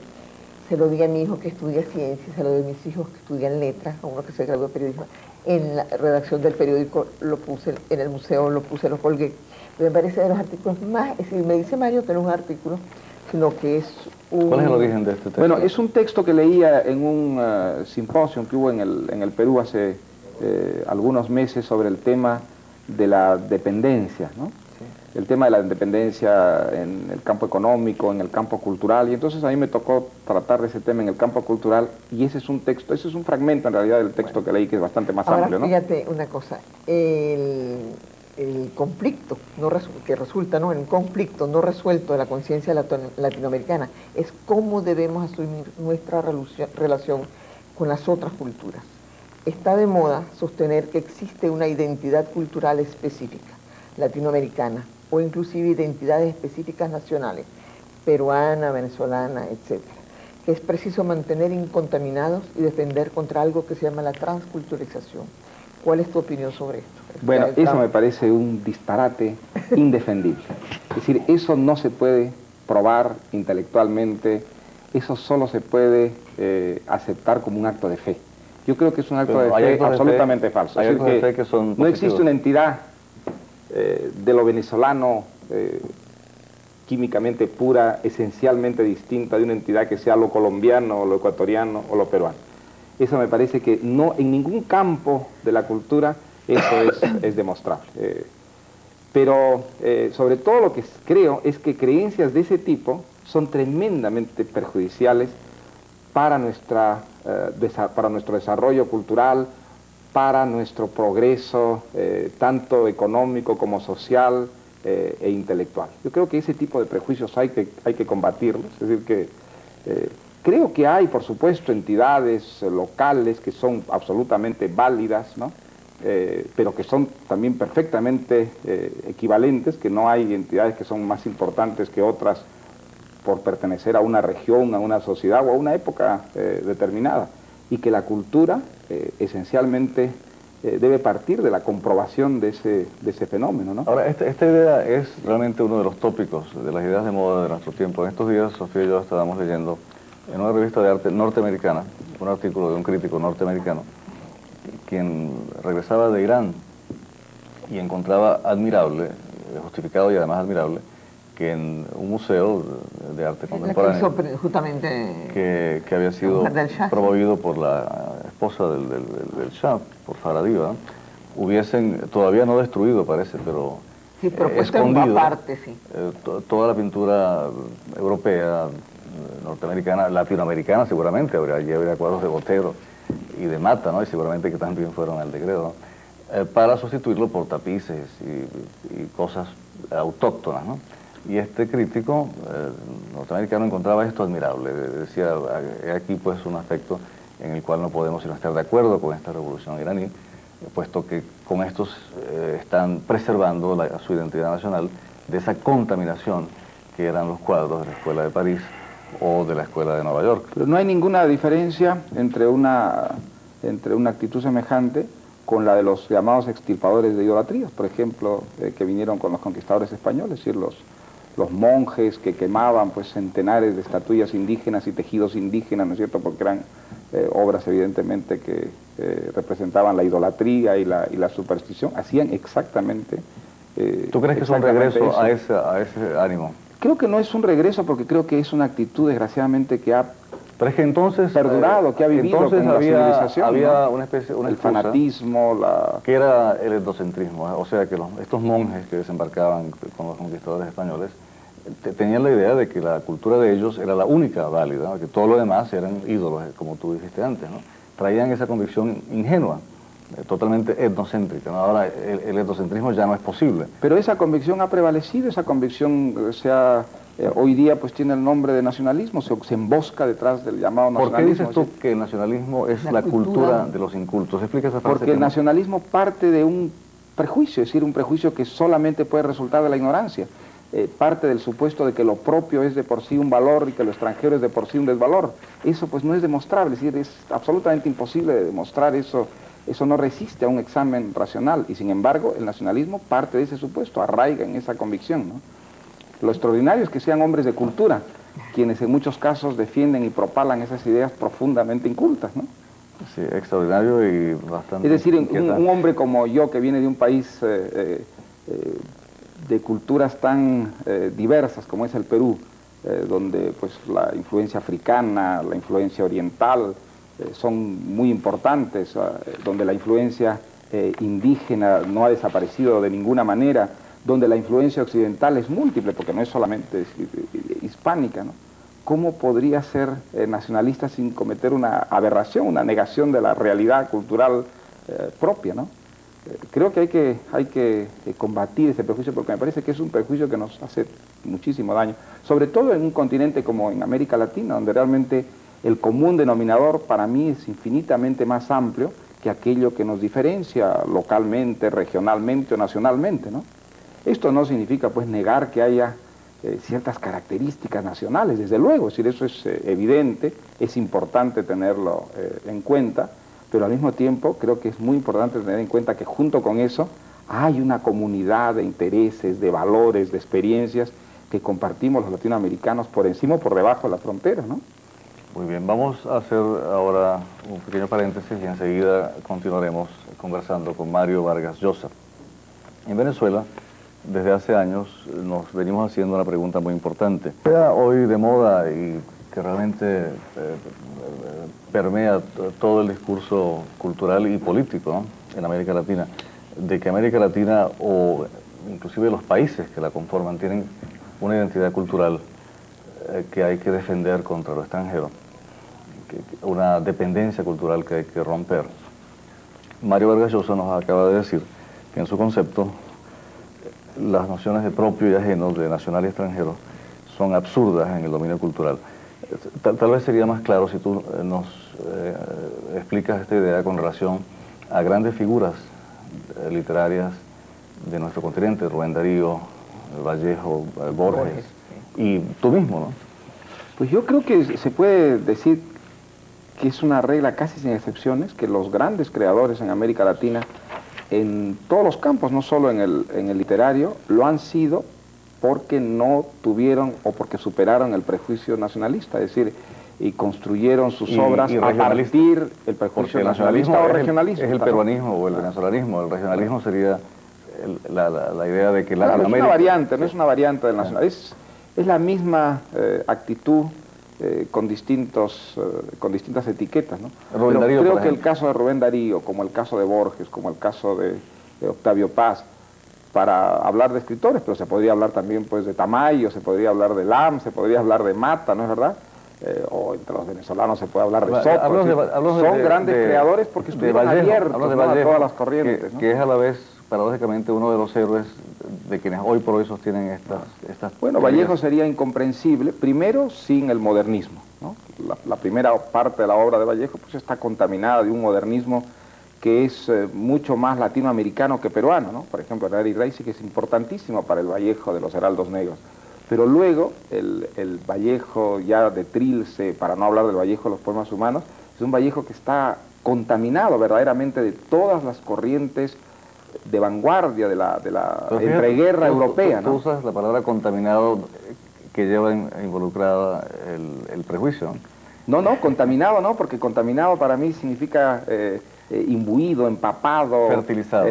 Se lo di a mi hijo que estudia ciencia, se lo di a mis hijos que estudian letras, a uno que se graduó de periodismo. En la redacción del periódico lo puse, en el museo lo puse, lo colgué. Me parece de los artículos más, es decir, me dice Mario que no es un artículo, sino que es un... ¿Cuál es el origen de este texto? Bueno, es un texto que leía en un simposio que hubo en el Perú hace algunos meses sobre el tema de la dependencia, ¿no? El tema de la independencia en el campo económico, en el campo cultural, y entonces a mí me tocó tratar de ese tema en el campo cultural, y ese es un texto, ese es un fragmento en realidad del texto que leí, que es bastante más amplio, ¿no? Fíjate una cosa, el conflicto que resulta, ¿no?, en un conflicto no resuelto de la conciencia latinoamericana es cómo debemos asumir nuestra relación con las otras culturas. Está de moda sostener que existe una identidad cultural específica, latinoamericana, o inclusive identidades específicas nacionales, peruana, venezolana, etc., que es preciso mantener incontaminados y defender contra algo que se llama la transculturización, ¿Cuál es tu opinión sobre esto? Bueno, eso me parece un disparate indefendible. Es decir, eso no se puede probar intelectualmente, eso solo se puede aceptar como un acto de fe. Yo creo que es un acto de fe absolutamente falso. Hay Es actos de decir, fe que son no existe una entidad de lo venezolano químicamente pura, esencialmente distinta de una entidad que sea lo colombiano, o lo ecuatoriano o lo peruano. Eso me parece que no en ningún campo de la cultura eso es demostrable. Pero sobre todo lo que creo es que creencias de ese tipo son tremendamente perjudiciales para nuestro desarrollo cultural, para nuestro progreso, tanto económico como social e intelectual. Yo creo que ese tipo de prejuicios hay que combatirlos, es decir, que creo que hay, por supuesto, entidades locales que son absolutamente válidas, ¿no? Pero que son también perfectamente equivalentes, que no hay entidades que son más importantes que otras por pertenecer a una región, a una sociedad o a una época determinada, y que la cultura esencialmente debe partir de la comprobación de ese fenómeno, ¿no? Ahora, esta idea es realmente uno de los tópicos de las ideas de moda de nuestro tiempo. En estos días, Sofía y yo estábamos leyendo en una revista de arte norteamericana un artículo de un crítico norteamericano quien regresaba de Irán y encontraba admirable, justificado y además admirable, que en un museo de arte contemporáneo justamente que había sido promovido por la esposa del Shah, por Faraday, ¿verdad? Hubiesen todavía no destruido, parece, pero sí, pero escondido aparte, sí. Toda la pintura europea, norteamericana, latinoamericana seguramente, allí habría cuadros de Botero y de Mata, ¿no? Y seguramente que también fueron al Degredo, ¿no? Para sustituirlo por tapices y cosas autóctonas, ¿no? Y este crítico norteamericano encontraba esto admirable, decía, aquí pues un aspecto en el cual no podemos sino estar de acuerdo con esta revolución iraní, puesto que con estos están preservando su identidad nacional de esa contaminación que eran los cuadros de la Escuela de París o de la Escuela de Nueva York. Pero no hay ninguna diferencia entre una actitud semejante con la de los llamados extirpadores de idolatrías, por ejemplo, que vinieron con los conquistadores españoles, es decir, los monjes que quemaban pues centenares de estatuillas indígenas y tejidos indígenas, ¿no es cierto?, porque eran obras evidentemente que representaban la idolatría y la superstición, hacían exactamente ¿Tú crees que es un regreso a ese ánimo? Creo que no es un regreso porque creo que es una actitud desgraciadamente que ha pero es que entonces perdurado, que ha vivido entonces con la civilización, había ¿no? una especie, una el excusa, fanatismo, que era el etnocentrismo, o sea que estos monjes que desembarcaban con los conquistadores españoles tenían la idea de que la cultura de ellos era la única válida, ¿no? Que todo lo demás eran ídolos, como tú dijiste antes, ¿no? Traían esa convicción ingenua, totalmente etnocéntrica, ¿no? Ahora el etnocentrismo ya no es posible. Pero esa convicción ha prevalecido, esa convicción hoy día pues tiene el nombre de nacionalismo, se embosca detrás del llamado nacionalismo. ¿Por qué dices tú que el nacionalismo es la cultura de los incultos? Explica esa frase. Porque el nacionalismo parte de un prejuicio, es decir, un prejuicio que solamente puede resultar de la ignorancia. Parte del supuesto de que lo propio es de por sí un valor y que lo extranjero es de por sí un desvalor. Eso pues no es demostrable, es decir, es absolutamente imposible de demostrar eso. Eso no resiste a un examen racional y sin embargo el nacionalismo parte de ese supuesto, arraiga en esa convicción, ¿no? Lo extraordinario es que sean hombres de cultura, quienes en muchos casos defienden y propalan esas ideas profundamente incultas, ¿no? Sí, extraordinario y bastante... Es decir, un hombre como yo que viene de un país de culturas tan diversas como es el Perú, donde pues la influencia africana, la influencia oriental son muy importantes, donde la influencia indígena no ha desaparecido de ninguna manera, donde la influencia occidental es múltiple, porque no es solamente hispánica, ¿no? ¿Cómo podría ser nacionalista sin cometer una aberración, una negación de la realidad cultural propia, ¿no? Creo que hay que combatir ese prejuicio porque me parece que es un prejuicio que nos hace muchísimo daño, sobre todo en un continente como en América Latina, donde realmente el común denominador para mí es infinitamente más amplio que aquello que nos diferencia localmente, regionalmente o nacionalmente, ¿no? Esto no significa pues negar que haya ciertas características nacionales, desde luego, es decir, eso es evidente, es importante tenerlo en cuenta, pero al mismo tiempo creo que es muy importante tener en cuenta que junto con eso hay una comunidad de intereses, de valores, de experiencias que compartimos los latinoamericanos por encima o por debajo de la frontera, ¿no? Muy bien, vamos a hacer ahora un pequeño paréntesis y enseguida continuaremos conversando con Mario Vargas Llosa. En Venezuela, desde hace años, nos venimos haciendo una pregunta muy importante. Queda hoy de moda y que realmente permea todo el discurso cultural y político, ¿no?, en América Latina, de que América Latina o inclusive los países que la conforman tienen una identidad cultural que hay que defender contra lo extranjero, una dependencia cultural que hay que romper. Mario Vargas Llosa nos acaba de decir que en su concepto las nociones de propio y ajeno, de nacional y extranjero, son absurdas en el dominio cultural. Tal vez sería más claro si tú nos explicas esta idea con relación a grandes figuras literarias de nuestro continente, Rubén Darío, Vallejo, Borges, y tú mismo, ¿no? Pues yo creo que se puede decir que es una regla casi sin excepciones, que los grandes creadores en América Latina, en todos los campos, no solo en el literario, lo han sido porque no tuvieron o porque superaron el prejuicio nacionalista, es decir, y construyeron sus obras a partir del prejuicio nacionalista o regionalista. Es el peruanismo o el venezolanismo. El regionalismo sería la idea de que Latinoamérica... No es una variante, no es una variante del nacionalismo, es la misma actitud con distintas etiquetas, ¿no? Pero creo que el caso de Rubén Darío, como el caso de Borges, como el caso de Octavio Paz, para hablar de escritores, pero se podría hablar también pues de Tamayo, se podría hablar de Lam, se podría hablar de Mata, ¿no es verdad? O entre los venezolanos se puede hablar de Soto. Son grandes creadores porque estuvieron abiertos a todas las corrientes, ¿no? Que es a la vez, paradójicamente, uno de los héroes de quienes hoy por hoy sostienen estas Bueno, Vallejo sería incomprensible, primero sin el modernismo, ¿no? La primera parte de la obra de Vallejo pues está contaminada de un modernismo que es mucho más latinoamericano que peruano, ¿no? Por ejemplo, Rari Rey sí que es importantísimo para el Vallejo de los Heraldos Negros. Pero luego, el Vallejo ya de Trilce, para no hablar del Vallejo de los poemas humanos, es un Vallejo que está contaminado verdaderamente de todas las corrientes de vanguardia de la entreguerra europea, ¿no? Tú usas la palabra contaminado que lleva involucrada el prejuicio. No, contaminado no, porque contaminado para mí significa imbuido, empapado. Fertilizado.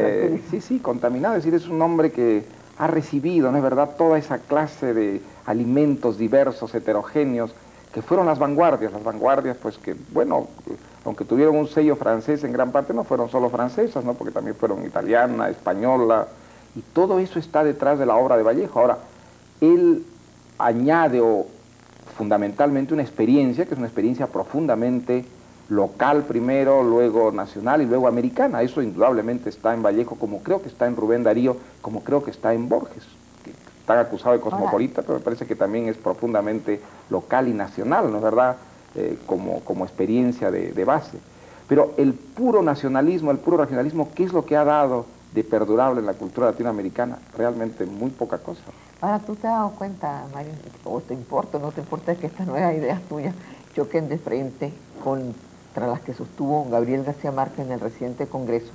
Sí, contaminado, es decir, es un hombre que ha recibido, ¿no es verdad?, toda esa clase de alimentos diversos, heterogéneos, que fueron las vanguardias pues que, bueno, aunque tuvieron un sello francés en gran parte, no fueron solo francesas, ¿no?, porque también fueron italiana, española, y todo eso está detrás de la obra de Vallejo. Ahora, él añade fundamentalmente una experiencia, que es una experiencia profundamente local primero, luego nacional y luego americana. Eso indudablemente está en Vallejo, como creo que está en Rubén Darío, como creo que está en Borges, que está acusado de cosmopolita, pero me parece que también es profundamente local y nacional, ¿no es verdad?, como experiencia de base. Pero el puro nacionalismo, el puro regionalismo, ¿qué es lo que ha dado de perdurable en la cultura latinoamericana? Realmente muy poca cosa. Ahora, ¿tú te has dado cuenta, Mario, o te importa o no te importa que estas nuevas ideas tuyas choquen de frente contra las que sostuvo Gabriel García Márquez en el reciente Congreso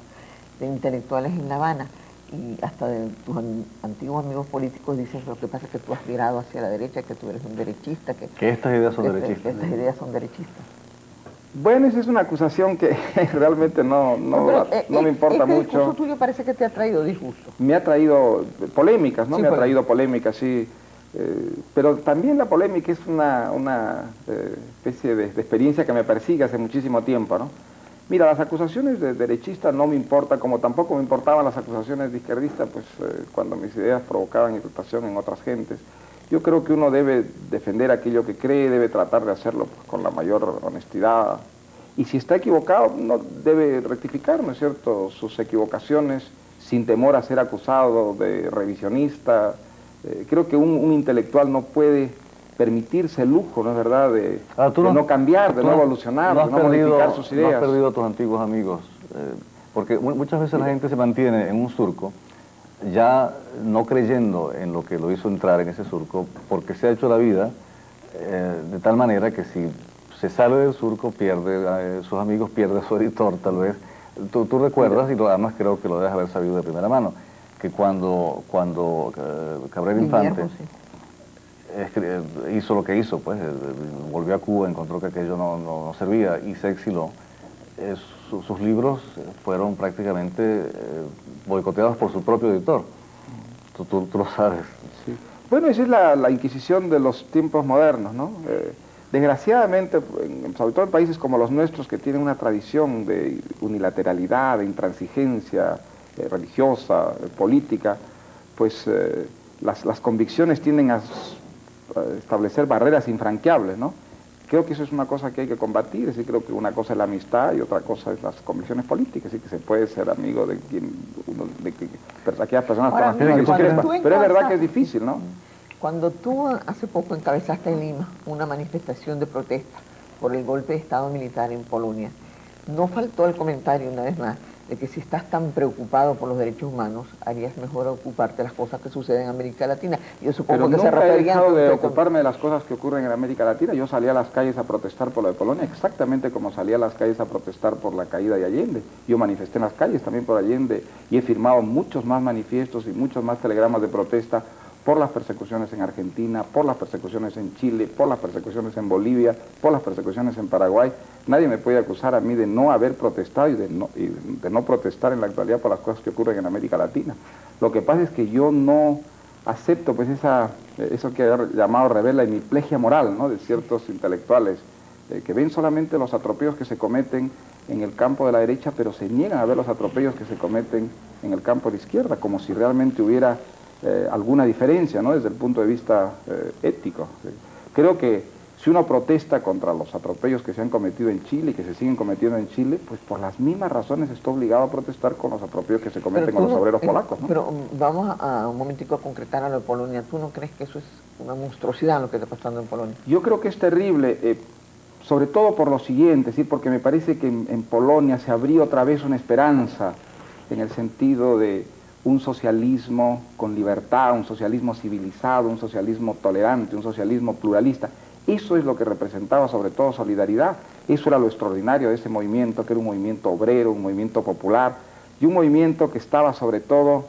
de Intelectuales en La Habana? Y hasta de tus antiguos amigos políticos dicen que lo que pasa es que tú has virado hacia la derecha, que tú eres un derechista. Que estas ideas son derechistas. Que estas ideas son derechistas. Bueno, esa es una acusación que realmente no me importa mucho. El discurso tuyo parece que te ha traído disgusto. Me ha traído polémicas, ¿no? Sí, me ha traído polémicas, sí. Pero también la polémica es una especie de experiencia que me persigue hace muchísimo tiempo, ¿no? Mira, las acusaciones de derechistas no me importan, como tampoco me importaban las acusaciones de izquierdista, pues cuando mis ideas provocaban irritación en otras gentes. Yo creo que uno debe defender aquello que cree, debe tratar de hacerlo pues, con la mayor honestidad. Y si está equivocado, uno debe rectificar, ¿no es cierto?, sus equivocaciones sin temor a ser acusado de revisionista. Creo que un intelectual no puede permitirse el lujo, ¿no es verdad?, de no cambiar, de no evolucionar, de no modificar sus ideas. No has perdido a tus antiguos amigos, porque muchas veces la gente se mantiene en un surco, ya no creyendo en lo que lo hizo entrar en ese surco, porque se ha hecho la vida de tal manera que si se sale del surco, pierde sus amigos, pierde a su editor, tal vez. Tú recuerdas, y además creo que lo debes haber sabido de primera mano, que cuando Cabrera Infante hizo lo que hizo, pues volvió a Cuba, encontró que aquello no servía y se exiló, sus libros fueron prácticamente boicoteados por su propio editor. Tú lo sabes. Sí. Bueno, esa es la Inquisición de los tiempos modernos, ¿no? Desgraciadamente, sobre todo en países como los nuestros, que tienen una tradición de unilateralidad, de intransigencia religiosa, política, pues las convicciones tienden a establecer barreras infranqueables, ¿no? Creo que eso es una cosa que hay que combatir, es decir, creo que una cosa es la amistad y otra cosa es las convicciones políticas, así que se puede ser amigo de quien aquellas personas Ahora, que discrepan, pero es verdad que es encabezaste, difícil, ¿no? Cuando tú hace poco encabezaste en Lima una manifestación de protesta por el golpe de Estado militar en Polonia, no faltó el comentario, una vez más, de que si estás tan preocupado por los derechos humanos, harías mejor ocuparte de las cosas que suceden en América Latina. Yo supongo Pero que se nunca he referían... dejado de ocuparme de las cosas que ocurren en América Latina. Yo salí a las calles a protestar por lo de Polonia, exactamente como salí a las calles a protestar por la caída de Allende. Yo manifesté en las calles también por Allende y he firmado muchos más manifiestos y muchos más telegramas de protesta por las persecuciones en Argentina, por las persecuciones en Chile, por las persecuciones en Bolivia, por las persecuciones en Paraguay. Nadie me puede acusar a mí de no haber protestado y de no protestar en la actualidad por las cosas que ocurren en América Latina. Lo que pasa es que yo no acepto pues eso que he llamado revela hemiplegia moral, ¿no?, de ciertos intelectuales que ven solamente los atropellos que se cometen en el campo de la derecha, pero se niegan a ver los atropellos que se cometen en el campo de la izquierda, como si realmente hubiera alguna diferencia, ¿no?, desde el punto de vista ético. Creo que si uno protesta contra los atropellos que se han cometido en Chile y que se siguen cometiendo en Chile, pues por las mismas razones está obligado a protestar con los atropellos que se cometen con los obreros polacos, ¿no? Pero vamos a un momentico a concretar a lo de Polonia. ¿Tú no crees que eso es una monstruosidad lo que está pasando en Polonia? Yo creo que es terrible, sobre todo por lo siguiente, ¿sí?, porque me parece que en Polonia se abrió otra vez una esperanza en el sentido de un socialismo con libertad, un socialismo civilizado, un socialismo tolerante, un socialismo pluralista. Eso es lo que representaba sobre todo Solidaridad. Eso era lo extraordinario de ese movimiento, que era un movimiento obrero, un movimiento popular, y un movimiento que estaba sobre todo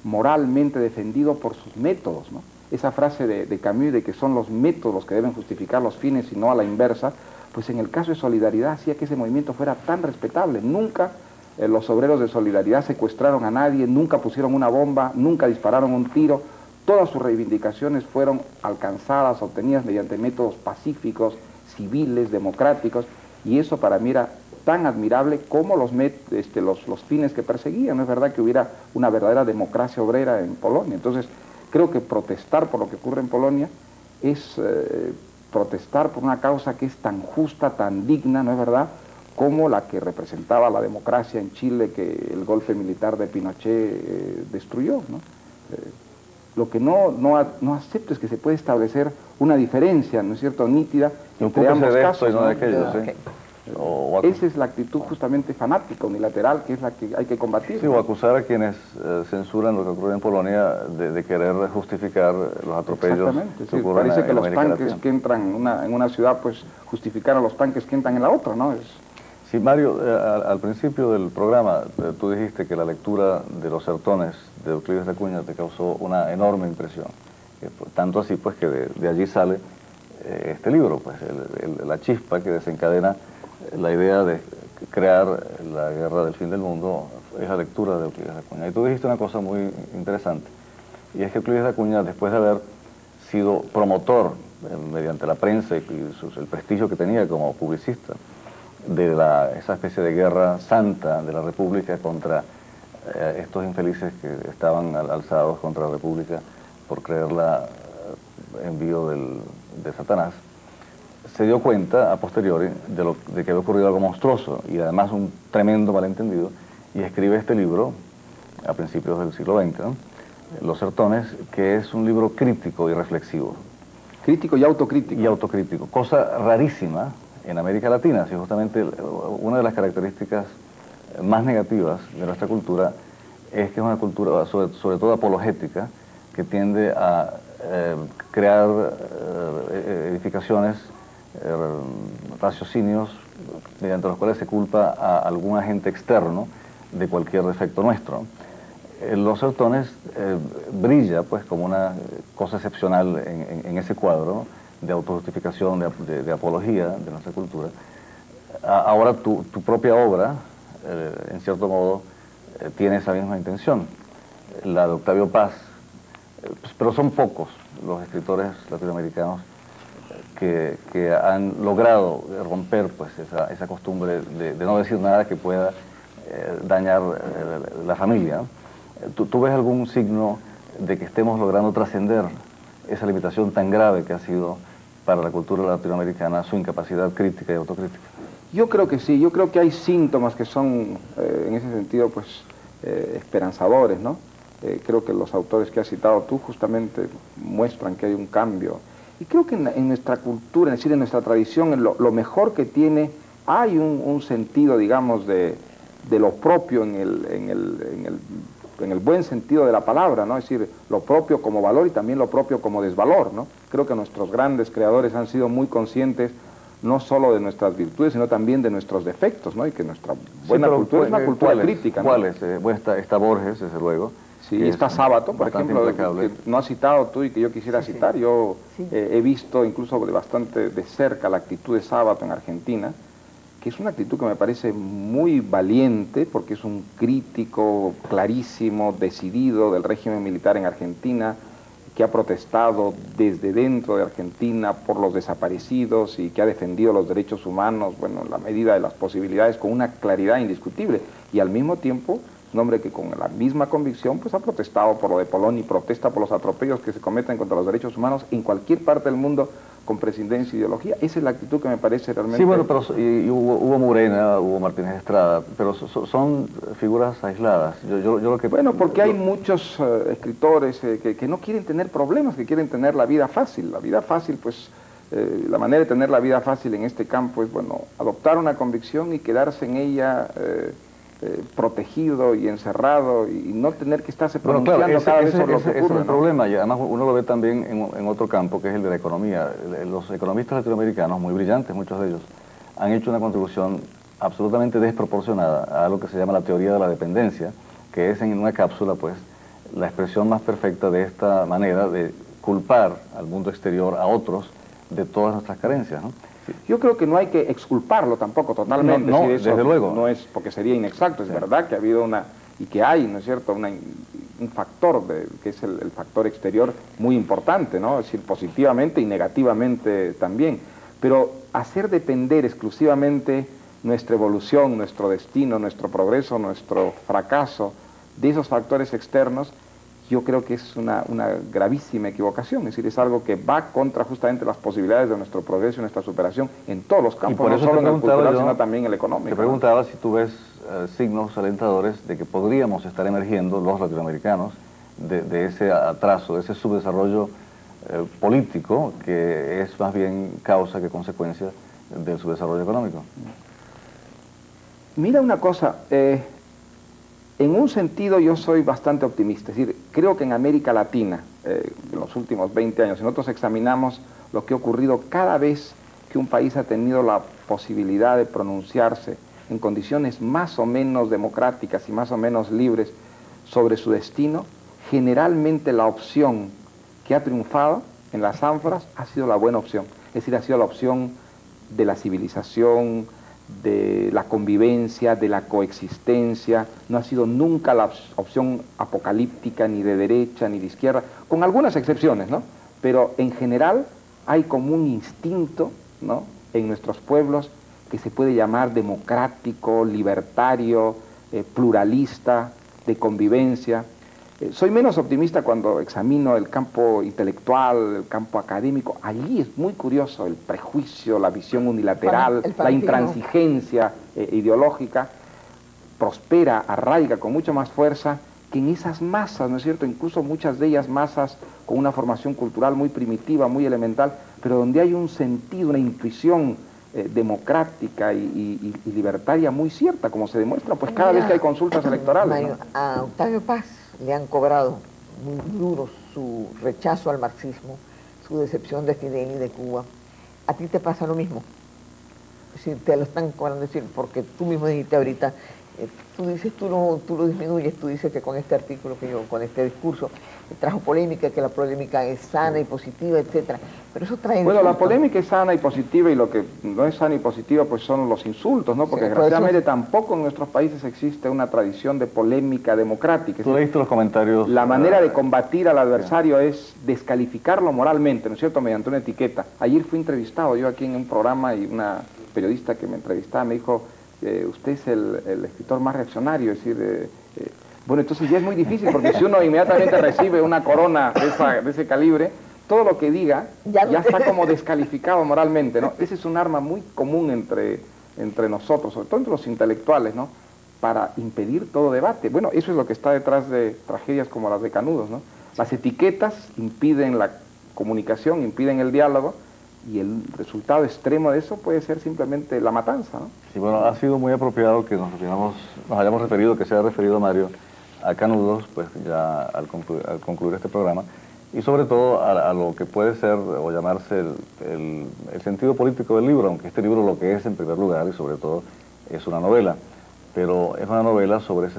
moralmente defendido por sus métodos, ¿no? Esa frase de Camus de que son los métodos los que deben justificar los fines y no a la inversa, pues en el caso de Solidaridad hacía que ese movimiento fuera tan respetable. Nunca los obreros de Solidaridad secuestraron a nadie, nunca pusieron una bomba, nunca dispararon un tiro. Todas sus reivindicaciones fueron alcanzadas, obtenidas mediante métodos pacíficos, civiles, democráticos, y eso para mí era tan admirable como los fines que perseguían. No es verdad que hubiera una verdadera democracia obrera en Polonia. Entonces, creo que protestar por lo que ocurre en Polonia es protestar por una causa que es tan justa, tan digna, ¿no es verdad?, como la que representaba la democracia en Chile, que el golpe militar de Pinochet destruyó, ¿no? Lo que no acepto es que se puede establecer una diferencia, ¿no es cierto?, nítida entre ambos casos, y no de aquello, ¿sí? Esa es la actitud justamente fanática, unilateral, que es la que hay que combatir. Sí, o acusar a quienes censuran lo que ocurre en Polonia de querer justificar los atropellos. Exactamente, que sí, ocurren parece que en los América tanques Latina. que entran en una ciudad, pues justificaron los tanques que entran en la otra, ¿no? Sí, Mario, al principio del programa tú dijiste que la lectura de Los Sertones de Euclides de Acuña te causó una enorme impresión. Tanto así pues que de allí sale este libro, pues la chispa que desencadena la idea de crear la guerra del fin del mundo es la lectura de Euclides de Acuña. Y tú dijiste una cosa muy interesante, y es que Euclides de Acuña, después de haber sido promotor mediante la prensa y el prestigio que tenía como publicista de esa especie de guerra santa de la República contra estos infelices que estaban alzados contra la República por creerla envío de Satanás, se dio cuenta a posteriori de que había ocurrido algo monstruoso y además un tremendo malentendido, y escribe este libro a principios del siglo XX, ¿no?, Los Sertones, que es un libro crítico y reflexivo. Crítico y autocrítico. Y autocrítico, cosa rarísima en América Latina. Si justamente una de las características más negativas de nuestra cultura es que es una cultura sobre todo apologética, que tiende a crear edificaciones raciocinios mediante los cuales se culpa a algún agente externo de cualquier defecto nuestro. Los sertones brilla pues como una cosa excepcional en ese cuadro de autojustificación, de apología de nuestra cultura. Ahora tu propia obra, en cierto modo, tiene esa misma intención, la de Octavio Paz, pero son pocos los escritores latinoamericanos que han logrado romper pues esa costumbre de no decir nada que pueda dañar la familia. ¿Tú ves algún signo de que estemos logrando trascender esa limitación tan grave que ha sido para la cultura latinoamericana su incapacidad crítica y autocrítica? Yo creo que sí, yo creo que hay síntomas que son, en ese sentido, pues, esperanzadores, ¿no? Creo que los autores que has citado tú justamente muestran que hay un cambio. Y creo que en nuestra cultura, es decir, en nuestra tradición, lo mejor que tiene, hay un sentido, digamos, de lo propio en el buen sentido de la palabra, ¿no? Es decir, lo propio como valor y también lo propio como desvalor, ¿no? Creo que nuestros grandes creadores han sido muy conscientes no solo de nuestras virtudes, sino también de nuestros defectos, ¿no? Y que nuestra buena cultura es una cultura crítica, ¿no? ¿Cuáles? Bueno, está Borges, desde luego. Sí, y está Sábato, por ejemplo, que no has citado tú y que yo quisiera citar. Yo he visto incluso bastante de cerca la actitud de Sábato en Argentina, que es una actitud que me parece muy valiente, porque es un crítico clarísimo, decidido del régimen militar en Argentina, que ha protestado desde dentro de Argentina por los desaparecidos y que ha defendido los derechos humanos, bueno, en la medida de las posibilidades, con una claridad indiscutible. Y al mismo tiempo, un hombre que con la misma convicción pues ha protestado por lo de Polón y protesta por los atropellos que se cometen contra los derechos humanos en cualquier parte del mundo con prescindencia de ideología. Esa es la actitud que me parece realmente... Sí, bueno, pero hubo Murena, hubo Martínez Estrada, pero son figuras aisladas. Yo lo que... Bueno, porque hay muchos escritores que no quieren tener problemas, que quieren tener la vida fácil. La vida fácil, pues, la manera de tener la vida fácil en este campo es, bueno, adoptar una convicción y quedarse en ella... protegido y encerrado y no tener que estarse pronunciando cada vez sobre lo que ocurre. Ese es el problema, y además uno lo ve también en otro campo, que es el de la economía. Los economistas latinoamericanos, muy brillantes, muchos de ellos, han hecho una contribución absolutamente desproporcionada a lo que se llama la teoría de la dependencia, que es en una cápsula, pues, la expresión más perfecta de esta manera de culpar al mundo exterior, a otros, de todas nuestras carencias, ¿no? Yo creo que no hay que exculparlo tampoco totalmente. No, eso desde luego. No es porque sería inexacto, es verdad que ha habido y que hay, ¿no es cierto?, un factor, que es el factor exterior muy importante, ¿no? Es decir, positivamente y negativamente también. Pero hacer depender exclusivamente nuestra evolución, nuestro destino, nuestro progreso, nuestro fracaso de esos factores externos, yo creo que es una gravísima equivocación, es decir, es algo que va contra justamente las posibilidades de nuestro progreso y nuestra superación en todos los campos, no solo en el cultural, sino también en el económico. Te preguntaba si tú ves signos alentadores de que podríamos estar emergiendo los latinoamericanos de ese atraso, de ese subdesarrollo político, que es más bien causa que consecuencia del subdesarrollo económico. Mira una cosa, en un sentido yo soy bastante optimista, es decir, creo que en América Latina, en los últimos 20 años, si nosotros examinamos lo que ha ocurrido cada vez que un país ha tenido la posibilidad de pronunciarse en condiciones más o menos democráticas y más o menos libres sobre su destino, generalmente la opción que ha triunfado en las ánforas ha sido la buena opción, es decir, ha sido la opción de la civilización, de la convivencia, de la coexistencia, no ha sido nunca la opción apocalíptica ni de derecha ni de izquierda, con algunas excepciones, ¿no? Pero en general hay como un instinto, ¿no?, en nuestros pueblos que se puede llamar democrático, libertario, pluralista, de convivencia. Soy menos optimista cuando examino el campo intelectual, el campo académico. Allí es muy curioso el prejuicio, la visión unilateral, la intransigencia ideológica. Prospera, arraiga con mucha más fuerza que en esas masas, ¿no es cierto? Incluso muchas de ellas masas con una formación cultural muy primitiva, muy elemental, pero donde hay un sentido, una intuición democrática y libertaria muy cierta, como se demuestra pues cada vez que hay consultas electorales, Mario, ¿no? A Octavio Paz le han cobrado muy duro su rechazo al marxismo, su decepción de Fidel y de Cuba. a ti te pasa lo mismo. Si te lo están cobrando, decir, porque tú mismo dijiste ahorita, tú dices, tú lo disminuyes, tú dices que con este artículo que yo, con este discurso, trajo polémica, que la polémica es sana y positiva, etcétera. Pero eso trae... Bueno, la polémica es sana y positiva, y lo que no es sana y positiva pues son los insultos, ¿no? Porque Sí, desgraciadamente tampoco en nuestros países existe una tradición de polémica democrática. ¿Tú leíste los comentarios? La manera de combatir al adversario es descalificarlo moralmente, ¿no es cierto?, mediante una etiqueta. Ayer fui entrevistado yo aquí en un programa y una periodista que me entrevistaba me dijo, usted es el escritor más reaccionario, es decir, bueno, entonces ya es muy difícil, porque si uno inmediatamente recibe una corona de ese calibre, todo lo que diga ya está como descalificado moralmente, ¿no? Ese es un arma muy común entre nosotros, sobre todo entre los intelectuales, ¿no?, para impedir todo debate. Bueno, eso es lo que está detrás de tragedias como las de Canudos, ¿no? Las etiquetas impiden la comunicación, impiden el diálogo, y el resultado extremo de eso puede ser simplemente la matanza, ¿no? Sí, bueno, ha sido muy apropiado que nos hayamos referido, que se haya referido Mario a Canudos, pues ya al concluir este programa, y sobre todo a lo que puede ser o llamarse el sentido político del libro, aunque este libro lo que es en primer lugar y sobre todo es una novela, pero es una novela sobre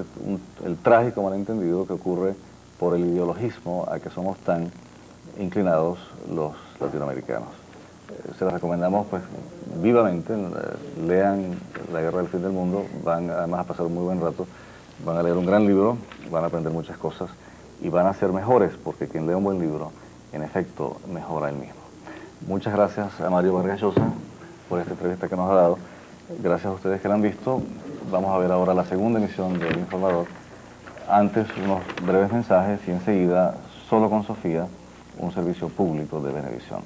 el trágico malentendido que ocurre por el ideologismo a que somos tan inclinados los latinoamericanos. Se las recomendamos pues vivamente, lean La Guerra del Fin del Mundo, van además a pasar un muy buen rato, van a leer un gran libro, van a aprender muchas cosas y van a ser mejores, porque quien lee un buen libro, en efecto, mejora él mismo. Muchas gracias a Mario Vargas Llosa por esta entrevista que nos ha dado. Gracias a ustedes que la han visto. Vamos a ver ahora la segunda emisión del Informador. Antes, unos breves mensajes y enseguida, Solo con Sofía, un servicio público de Venevisión.